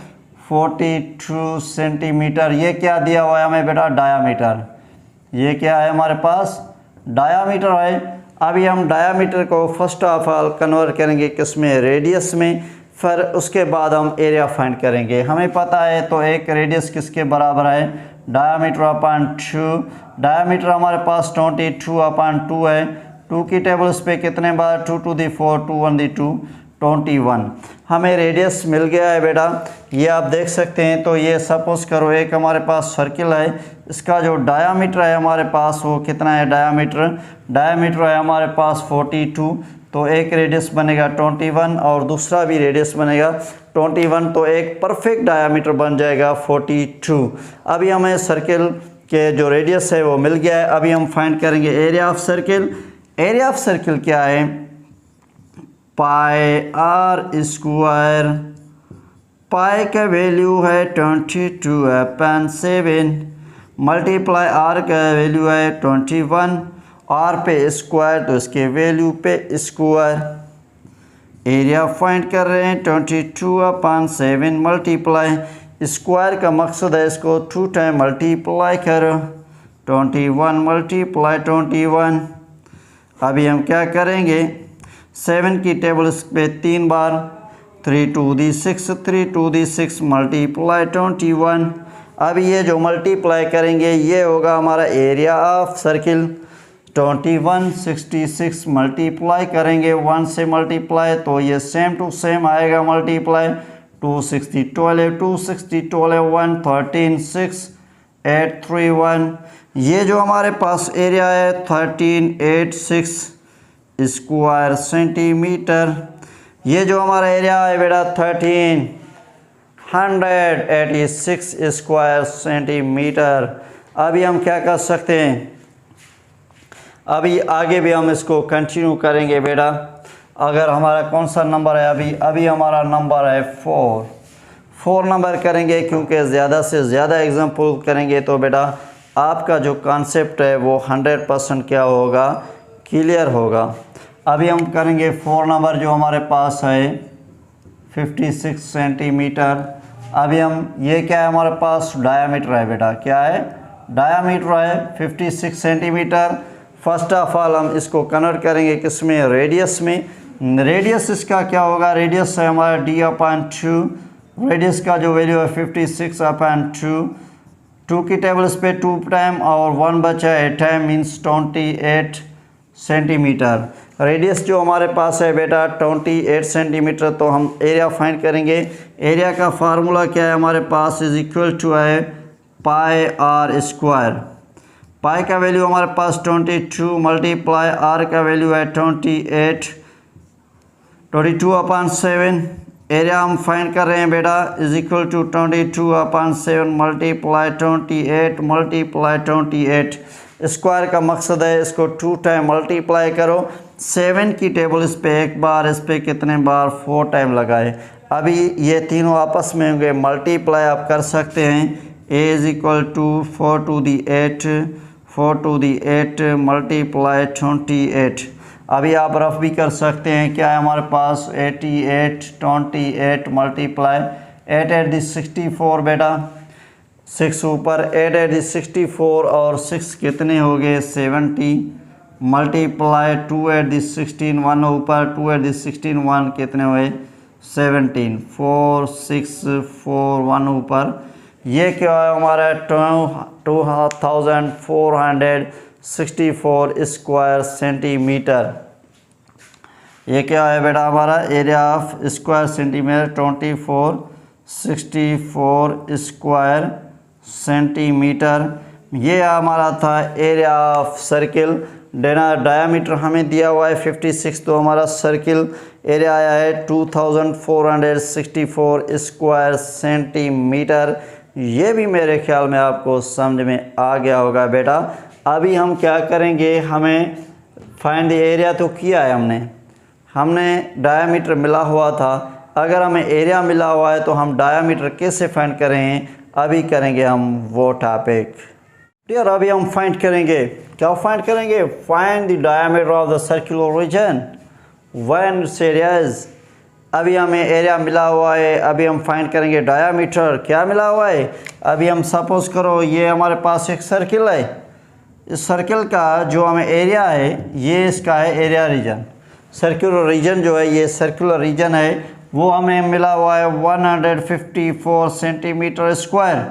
42 सेंटीमीटर। ये क्या दिया हुआ है हमें बेटा? डायामीटर। ये क्या है हमारे पास? डायामीटर है। अभी हम डायामीटर को फर्स्ट ऑफ ऑल कन्वर्ट करेंगे किसमें? रेडियस में। फिर उसके बाद हम एरिया फाइंड करेंगे। हमें पता है तो एक रेडियस किसके बराबर है? Diameter upon 2। डायामीटर हमारे पास 22 अपॉन 2 है। 2 की टेबल्स पे कितने बार? 2 to the 4, 2 1 the 2, 21। हमें रेडियस मिल गया है बेटा, ये आप देख सकते हैं। तो ये सपोज करो एक हमारे पास सर्किल है, इसका जो डायामीटर है हमारे पास वो कितना है? डायामीटर है हमारे पास 42। तो एक रेडियस बनेगा 21 और दूसरा भी रेडियस बनेगा 21। तो एक परफेक्ट डायामीटर बन जाएगा 42। अभी हमें सर्किल के जो रेडियस है वो मिल गया है। अभी हम फाइंड करेंगे area of circle. Area of circle क्या है? पाई आर स्क्वायर। पाई का वैल्यू है 22/7 मल्टीप्लाई आर का वैल्यू है 21। आर पे स्क्वायर तो इसके वैल्यू पे स्क्वायर। एरिया फाइंड कर रहे हैं 22/7 मल्टीप्लाई स्क्वायर का मकसद है इसको 2 टाइम मल्टीप्लाई करो। 21 मल्टीप्लाई 21। अभी हम क्या करेंगे? 7 की टेबल पे 3 बार 3 to the 6, 3 to the 6 multiply 21। अभी ये जो मल्टीप्लाई करेंगे ये होगा हमारा एरिया ऑफ सर्किल। 21 66 मल्टीप्लाई करेंगे 1 से मल्टीप्लाई, तो ये सेम टू सेम आएगा मल्टीप्लाई। 260 12, 260 12 1 13 6 8 3 1। ये जो हमारे पास एरिया है 1386 स्क्वायर सेंटीमीटर। ये जो हमारा एरिया है बेटा 1386 स्क्वायर सेंटीमीटर। अभी हम क्या कर सकते हैं? अभी आगे भी हम इसको कंटिन्यू करेंगे बेटा। अगर हमारा कौन सा नंबर है? अभी हमारा नंबर है 4 नंबर करेंगे, क्योंकि ज़्यादा से ज़्यादा एग्जाम्पल करेंगे तो बेटा आपका जो कॉन्सेप्ट है वो 100% क्या होगा? क्लियर होगा। अभी हम करेंगे 4 नंबर जो हमारे पास है 56 सेंटीमीटर। अभी हम ये क्या है हमारे पास? डायामीटर है बेटा। क्या है? डायामीटर है 56 सेंटीमीटर। फर्स्ट ऑफ ऑल हम इसको कन्वर्ट करेंगे किसमें? रेडियस में। रेडियस इसका क्या होगा? रेडियस है हमारा d/2। रेडियस का जो वैल्यू है 56/2। 2 की टेबल्स पे 2 टाइम और 1 बचा 8 टाइम मीन्स 28 सेंटीमीटर। रेडियस जो हमारे पास है बेटा 28 सेंटीमीटर। तो हम एरिया फाइंड करेंगे। एरिया का फार्मूला क्या है हमारे पास? इज इक्वल टू है पाई आर स्क्वायर। पाई का वैल्यू हमारे पास 22 मल्टीप्लाई आर का वैल्यू है 28, 22/7। एरिया हम फाइंड कर रहे हैं बेटा is equal to 22/7 multiply 28 multiply 28। Square का मकसद है इसको 2 टाइम मल्टीप्लाई करो। 7 की टेबल इस पे एक बार, इस पे कितने बार? 4 टाइम लगाए। अभी ये तीनों आपस में होंगे मल्टीप्लाई आप कर सकते हैं। a is equal to 4 to the 8 multiply 28। अभी आप रफ भी कर सकते हैं। क्या है हमारे पास? 88 28 मल्टीप्लाई 8 8 दी 64 बेटा। 6 ऊपर 8 8 दी 64 और 6 कितने हो गए? 70 मल्टीप्लाई 2 8 दी 16 1 ऊपर 2 8 दी 16 1 कितने हुए? 17 4 6 4 1 ऊपर। ये क्या है हमारा? 2464 स्क्वायर सेंटीमीटर। ये क्या है बेटा हमारा? Area of square centimetre 2464 square centimetre. ये हमारा था एरिया ऑफ सर्किल। डायामीटर हमें दिया हुआ है 56, तो हमारा सर्किल एरिया आया है 2464 स्क्वायर सेंटीमीटर। ये भी मेरे ख्याल में आपको समझ में आ गया होगा बेटा। अभी हम क्या करेंगे, हमें फाइंड द एरिया तो किया है हमने डायामीटर मिला हुआ था। अगर हमें एरिया मिला हुआ है तो हम डायामीटर कैसे फाइंड करें, अभी करेंगे हम वो टॉपिक। डियर, अभी हम फाइंड करेंगे, क्या फाइंड करेंगे, find the diameter of the circular region when it's areas. अभी हमें एरिया मिला हुआ है, अभी हम फाइंड करेंगे डायामीटर, क्या मिला हुआ है। अभी हम सपोज करो ये हमारे पास एक सर्किल है, इस सर्किल का जो हमें एरिया है ये इसका है एरिया रीजन। सर्कुलर रीजन जो है ये सर्कुलर रीजन है, वो हमें मिला हुआ है 154 सेंटीमीटर स्क्वायर।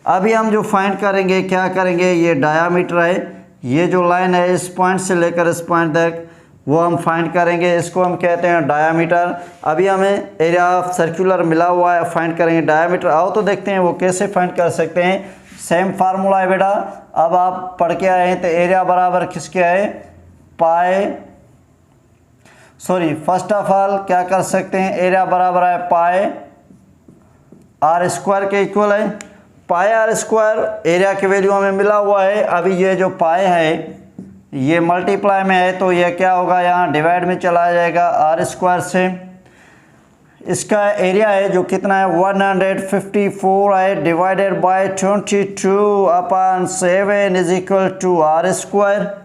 अभी हम जो फाइंड करेंगे, क्या करेंगे, ये डायामीटर है, ये जो लाइन है इस पॉइंट से लेकर इस पॉइंट तक वो हम फाइंड करेंगे, इसको हम कहते हैं डायामीटर। अभी हमें एरिया ऑफ सर्कुलर मिला हुआ है, फाइंड करेंगे डायामीटर। आओ तो देखते हैं वो कैसे फाइंड कर सकते हैं। सेम फार्मूला है बेटा, अब आप पढ़ के आए हैं तो एरिया बराबर किसके है, पाई, सॉरी फर्स्ट ऑफ ऑल क्या कर सकते हैं, एरिया बराबर है पाई आर स्क्वायर के इक्वल है। पाई आर स्क्वायर एरिया की वैल्यू हमें मिला हुआ है। अभी ये जो पाई है ये मल्टीप्लाई में है तो ये क्या होगा, यहाँ डिवाइड में चला जाएगा आर स्क्वायर से। इसका एरिया है जो कितना है 154 है, divided by 22/7 is equal to r square.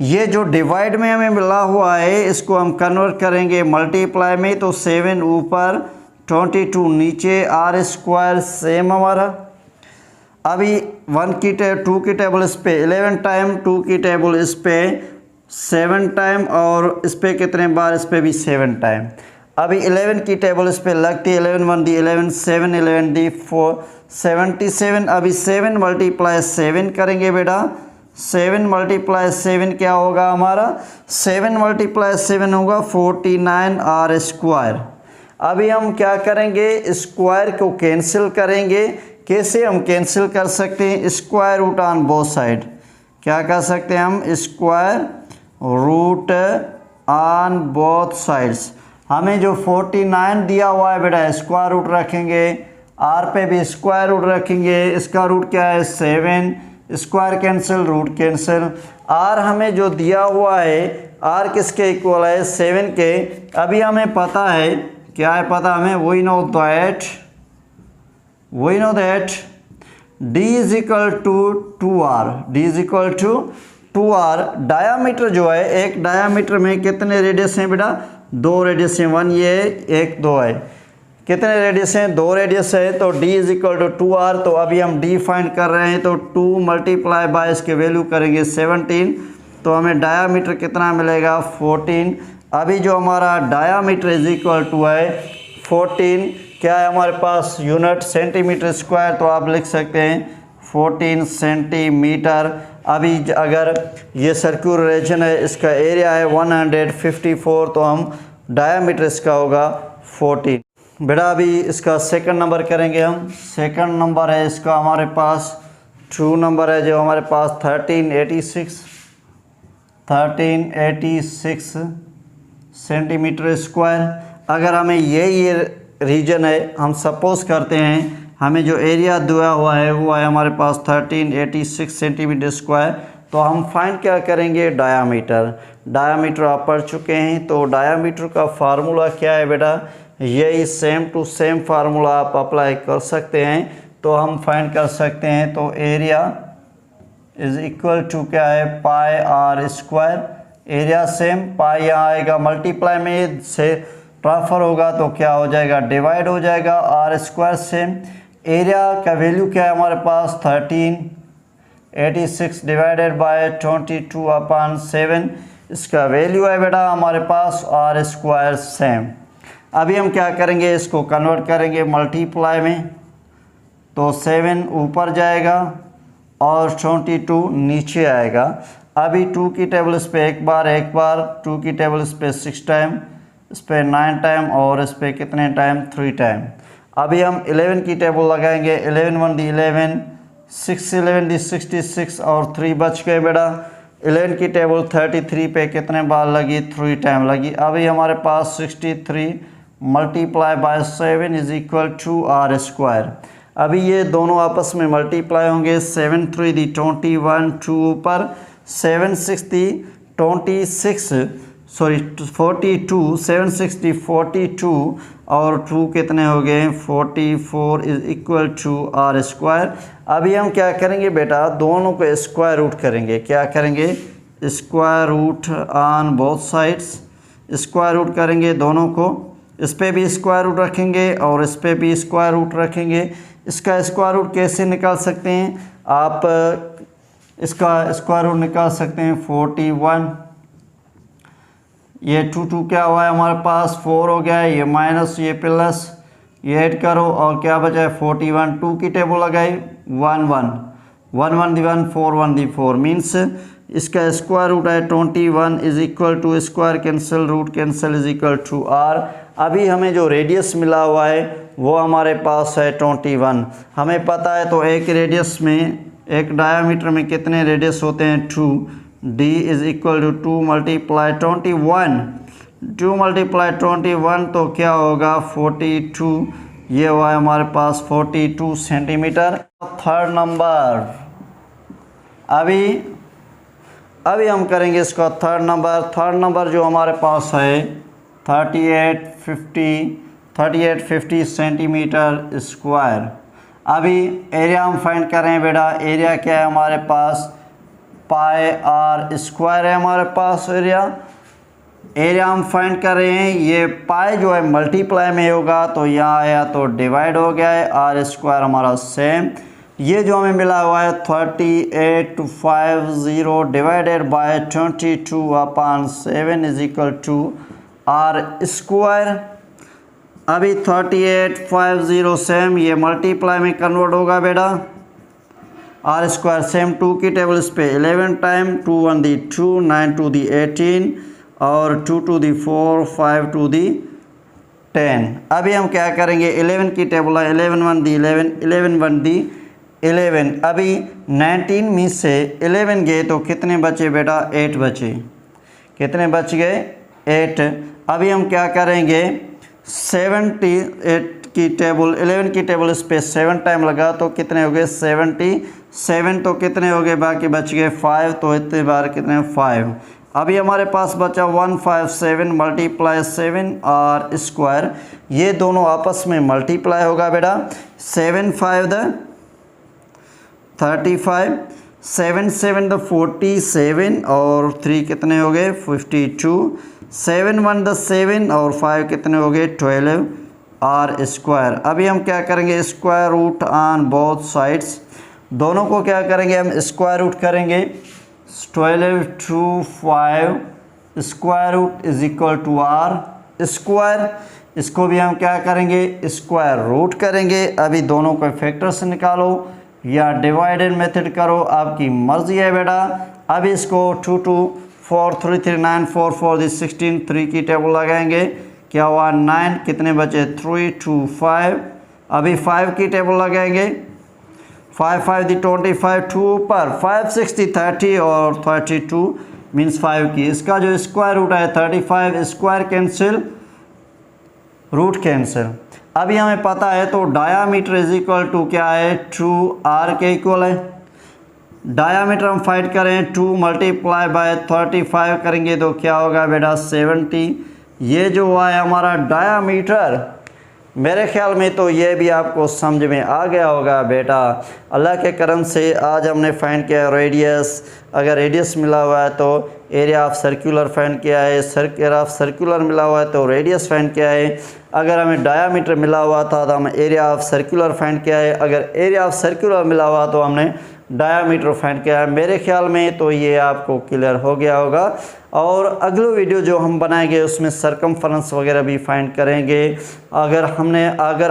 ये जो डिवाइड में हमें मिला हुआ है इसको हम कन्वर्ट करेंगे मल्टीप्लाई में, तो 7 ऊपर 22 नीचे, आर स्क्वायर सेम हमारा। अभी 2 की टेबल इस पे 11 टाइम, 2 की टेबल इस पे 7 टाइम और इस पे कितने बार, इस पे भी 7 टाइम। अभी 11 की टेबल इस पे लगती है, 11 1 दी 11, 7 11 दी 4 77। अभी 7 मल्टीप्लाई 7 करेंगे बेटा, 7 मल्टीप्लाई 7 क्या होगा हमारा, 7 मल्टीप्लाई 7 होगा 49 आर स्क्वायर। अभी हम क्या करेंगे, स्क्वायर को कैंसिल करेंगे। कैसे हम कैंसिल कर सकते हैं, square root on both side, क्या कर सकते हैं हम, square root on both sides. हमें जो 49 दिया हुआ है बेटा स्क्वायर रूट रखेंगे, आर पे भी स्क्वायर रूट रखेंगे, इसका रूट क्या है 7, square cancel root cancel. R हमें जो दिया हुआ है, आर किसके इक्वल है 7 के। अभी हमें पता है, क्या है पता हमें, we know that d is equal to 2r, d is equal to 2r। Diameter जो है, एक डायामीटर में कितने रेडियस हैं बेटा, 2 रेडियस हैं, 1 ये 1 2 है। कितने रेडियस हैं, 2 रेडियस है, तो d is equal to 2r। तो अभी हम d फाइंड कर रहे हैं, तो 2 मल्टीप्लाई बाय इसके वैल्यू करेंगे 17, तो हमें डायामीटर कितना मिलेगा 14। अभी जो हमारा डायामीटर इज इक्वल टू है 14, क्या है हमारे पास यूनिट सेंटीमीटर स्क्वायर, तो आप लिख सकते हैं 14 सेंटीमीटर। अभी अगर ये सर्कुलर रीजन है, इसका एरिया है 154, तो हम डायामीटर इसका होगा 14। बेटा अभी इसका सेकंड नंबर करेंगे हम। सेकंड नंबर है इसका हमारे पास 2 नंबर है जो हमारे पास 1386 सेंटीमीटर स्क्वायर। अगर हमें ये रीजन है, हम सपोज करते हैं हमें जो एरिया दिया हुआ है वो है हमारे पास 1386 सेंटीमीटर स्क्वायर, तो हम फाइंड क्या करेंगे, डायामीटर। डायामीटर आप पढ़ चुके हैं, तो डायामीटर का फार्मूला क्या है बेटा, यही सेम टू सेम फार्मूला आप अप्लाई कर सकते हैं, तो हम फाइंड कर सकते हैं। तो एरिया इज इक्वल टू क्या है, पाई आर स्क्वायर। एरिया सेम, पाई यहाँ आएगा मल्टीप्लाई में से ट्रांसफर होगा तो क्या हो जाएगा, डिवाइड हो जाएगा, आर स्क्वायर सेम। एरिया का वैल्यू क्या है हमारे पास 1386 डिवाइडेड बाय 22/7, इसका वैल्यू है बेटा हमारे पास आर स्क्वायर सेम। अभी हम क्या करेंगे, इसको कन्वर्ट करेंगे मल्टीप्लाई में, तो 7 ऊपर जाएगा और 22 नीचे आएगा। अभी 2 की टेबल इस पे एक बार 2 की टेबल इस पे 6 टाइम, इस पे 9 टाइम और इस पे कितने टाइम 3 टाइम। अभी हम 11 की टेबल लगाएंगे, 11 1 दी 11, 6 11 दी 66 और 3 बच गए बेटा। 11 की टेबल 33 पे कितने बार लगी, 3 टाइम लगी। अभी हमारे पास 63 multiply by 7 is equal to r square. अभी ये दोनों आपस में मल्टीप्लाई होंगे, 7 3 दी 21, 2 ऊपर 7 6 दी 26 सॉरी 42, 7 6 दी 42 और 2 कितने हो गए 44 is equal to r square. अभी हम क्या करेंगे बेटा, दोनों को स्क्वायर रूट करेंगे। क्या करेंगे, square root on both sides, square root करेंगे दोनों को। इस पे भी स्क्वायर रूट रखेंगे और इस पे भी स्क्वायर रूट रखेंगे। इसका स्क्वायर रूट कैसे निकाल सकते हैं आप, इसका स्क्वायर रूट निकाल सकते हैं 41, ये 2 क्या हुआ है हमारे पास 4 हो गया है, ये माइनस ये प्लस, ये ऐड करो और क्या बचा है 41। 2 की टेबल लगाई 1 1 1 1 दी 1 4 1 दी 4 मीन्स इसका स्क्वायर रूट है 21 is equal to square cancel root cancel is equal to r. अभी हमें जो रेडियस मिला हुआ है वो हमारे पास है 21, हमें पता है। तो एक रेडियस में, एक डायामीटर में कितने रेडियस होते हैं 2, d is equal to 2 multiply 21, 2 multiply 21 तो क्या होगा 42, ये हुआ है हमारे पास 42 सेंटीमीटर। थर्ड नंबर, अभी हम करेंगे इसका थर्ड नंबर जो हमारे पास है 3850 सेंटीमीटर स्क्वायर। अभी एरिया हम फाइंड कर रहे हैं बेटा, एरिया क्या है हमारे पास पाई आर स्क्वायर है हमारे पास एरिया हम फाइंड कर रहे हैं। ये पाई जो है मल्टीप्लाई में होगा तो यहाँ आया तो डिवाइड हो गया है, आर स्क्वायर हमारा सेम। ये जो हमें मिला हुआ है 3850 divided by 22/7 is equal to r square. अभी 3850 सेम ये मल्टीप्लाई में कन्वर्ट होगा बेटा, आर स्क्वायर सेम 2 की टेबल इस पे 11 टाइम 2 1 दी 2 9 2 दी 18 और 2 2 दी 4 5 2 दी 10। अभी हम क्या करेंगे 11 की टेबल है 11 1 दी 11 11 1 दी 11। अभी 19 में से 11 गए तो कितने बचे बेटा 8 बचे, कितने बच गए 8। अभी हम क्या करेंगे 78 की टेबल 11 की टेबल इस पे 7 टाइम लगा तो कितने हो गए 77, तो कितने हो गए बाकी बच गए 5, तो इतने बार कितने 5। अभी हमारे पास बचा 157 मल्टीप्लाई 7 आर स्क्वायर, ये दोनों आपस में मल्टीप्लाई होगा बेटा 7 5 द 35 7 7 द 47 और 3 कितने हो गए 52, 7 1 द 7 और 5 कितने हो गए 12 आर स्क्वायर। अभी हम क्या करेंगे square root on both sides, दोनों को क्या करेंगे हम स्क्वायर रूट करेंगे। 12 2 5 square root is equal to r square, इसको भी हम क्या करेंगे स्क्वायर रूट करेंगे। अभी दोनों को फैक्टर से निकालो या डिवाइडेड मेथड करो, आपकी मर्जी है बेटा। अभी इसको 2 2 4 3 3 9 4 4 दी 16 3 की टेबल लगाएंगे, क्या हुआ 9, कितने बचे 3 2 5। अभी 5 की टेबल लगाएंगे 5 5 दी 25 2 ऊपर 5 6 दी 30 और 32 मीन्स 5 की। इसका जो स्क्वायर रूट है 35, स्क्वायर कैंसिल रूट कैंसिल। अभी हमें पता है तो डायामीटर इज इक्वल टू क्या है 2r के इक्वल है। डायामीटर हम फाइंड करें 2 मल्टीप्लाई बाय 35 करेंगे तो क्या होगा बेटा 70। ये जो हुआ है हमारा डायामीटर, मेरे ख्याल में तो ये भी आपको समझ में आ गया होगा बेटा। अल्लाह के करम से आज हमने फाइंड किया रेडियस, अगर रेडियस मिला हुआ है तो एरिया ऑफ सर्कुलर फाइंड किया है, एरिया ऑफ सर्कुलर मिला हुआ है तो रेडियस फाइंड किया है। अगर हमें डायामीटर मिला हुआ था तो हमने एरिया ऑफ सर्कुलर फाइंड किया है, अगर एरिया ऑफ सर्कुलर मिला हुआ तो हमने डायामीटर फाइंड किया है। मेरे ख्याल में तो ये आपको क्लियर हो गया होगा। और अगले वीडियो जो हम बनाएंगे उसमें सरकमफ्रेंस वगैरह भी फाइंड करेंगे। अगर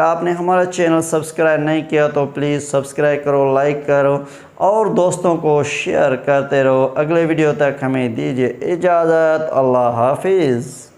आपने हमारा चैनल सब्सक्राइब नहीं किया तो प्लीज़ सब्सक्राइब करो, लाइक करो और दोस्तों को शेयर करते रहो। अगले वीडियो तक हमें दीजिए इजाज़त। अल्लाह हाफिज़।